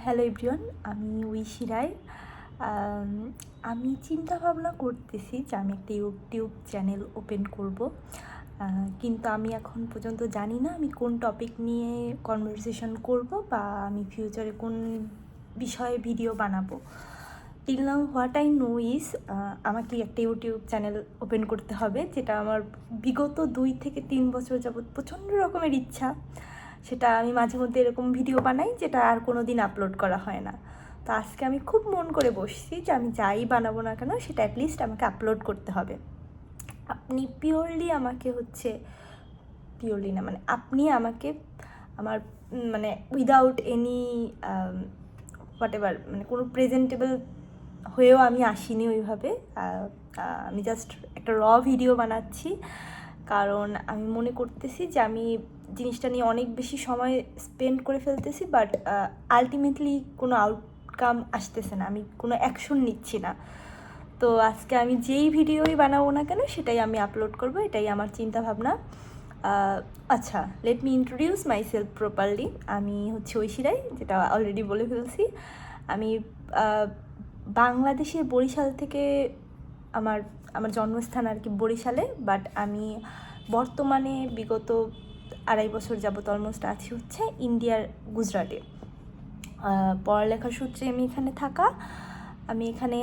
Hello everyone, আমি ঐশী রায়। আমি চিন্তা ভাবনা করতেছি যে আমি একটা ইউটিউব চ্যানেল ওপেন করব, কিন্তু আমি এখন পর্যন্ত জানি না আমি কোন টপিক নিয়ে কনভারসেশন করব বা আমি ফিউচারে কোন বিষয়ে ভিডিও বানাবো। Till now what I know is আমাকে একটা ইউটিউব চ্যানেল ওপেন করতে হবে, যেটা আমার বিগত 2 থেকে 3 বছর যাবৎ প্রচণ্ড রকমের ইচ্ছা। সেটা আমি মাঝে মধ্যে এরকম ভিডিও বানাই যেটা আর কোনো দিন আপলোড করা হয় না। তো আজকে আমি খুব মন করে বসছি যে আমি যাই বানাবো না কেন সেটা অ্যাটলিস্ট আমাকে আপলোড করতে হবে। আপনি পিওরলি না, মানে আপনি আমাকে আমার মানে উইদাউট এনি হোয়াট এভার, মানে কোনো প্রেজেন্টেবল হয়েও আমি আসিনি ওইভাবে। আমি জাস্ট একটা ভিডিও বানাচ্ছি, কারণ আমি মনে করতেছি যে আমি জিনিসটা নিয়ে অনেক বেশি সময় স্পেন্ড করে ফেলতেছি, বাট আলটিমেটলি কোনো আউটকাম আসতেছে না, আমি কোনো অ্যাকশন নিচ্ছি না। তো আজকে আমি যেই ভিডিওই বানাবো না কেন সেটাই আমি আপলোড করব, এটাই আমার চিন্তা ভাবনা। আচ্ছা, let me introduce my self properly. আমি হচ্ছে ঐশী রায়, যেটা অলরেডি বলে ফেলছি। আমি বাংলাদেশের বরিশাল থেকে আমার আমার জন্মস্থান আর কি বরিশালে, বাট আমি বর্তমানে বিগত 2.5 বছর যাবত অলমোস্ট আছি হচ্ছে ইন্ডিয়ার গুজরাটে। পড়ালেখার সূত্রে আমি এখানে থাকা। আমি এখানে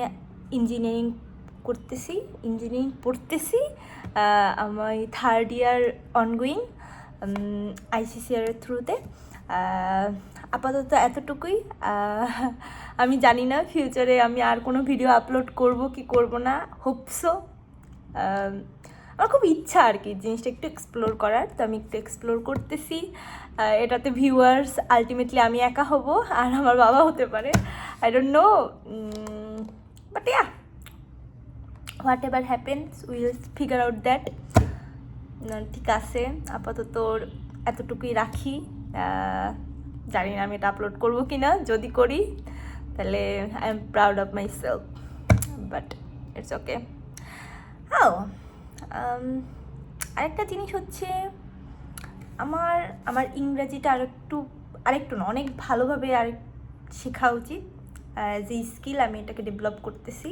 ইঞ্জিনিয়ারিং পড়তেছি। আমি 3rd ইয়ার অনগোয়িং আইসিসিআরের থ্রুতে। আপাতত এতটুকুই। আমি জানি না ফিউচারে আমি আর কোনো ভিডিও আপলোড করব কি করব না, হোপসো। আমার খুব ইচ্ছা আর কি জিনিসটা একটু এক্সপ্লোর করার, তো আমি একটু এক্সপ্লোর করতেছি। এটাতে ভিউয়ার্স আলটিমেটলি আমি একা হব আর আমার বাবা হতে পারে, I don't know, but yeah, what ever happens will figure out that. ঠিক আছে, আপাতত এতটুকুই রাখি। জানি না আমি এটা আপলোড করবো কি না, যদি করি তাহলে I am proud of my self, but it's okay. আরেকটা জিনিস হচ্ছে, আমার ইংরেজিটা আরেকটু না, অনেক ভালোভাবে শেখা উচিত। যে স্কিল আমি এটাকে ডেভেলপ করতেছি।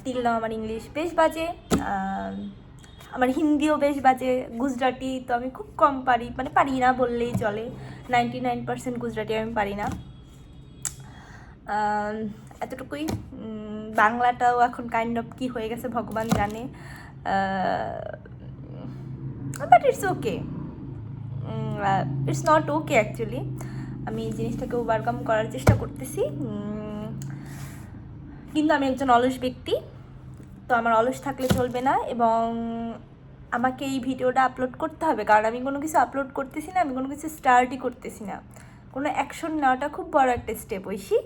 টিল নাও আমার ইংলিশ বেশ বাজে, আমার হিন্দিও বেশ বাজে, গুজরাটি তো আমি খুব কম পারি, মানে পারি না বললেই চলে। 99% গুজরাটি আমি পারি না। এতটুকুই। বাংলাটাও এখন কাইন্ড অফ কী হয়ে গেছে ভগবান জানে, but it's okay. It's not okay actually. আমি এই জিনিসটাকে ওভারকাম করার চেষ্টা করতেছি, কিন্তু আমি একজন অলস ব্যক্তি, তো আমার অলস থাকলে চলবে না, এবং আমাকে এই ভিডিওটা আপলোড করতে হবে, কারণ আমি কোনো কিছু আপলোড করতেছি না, আমি কোনো কিছু স্টার্টই করতেছি না। কোনো অ্যাকশন নেওয়াটা খুব বড় একটা স্টেপ, ঐশী।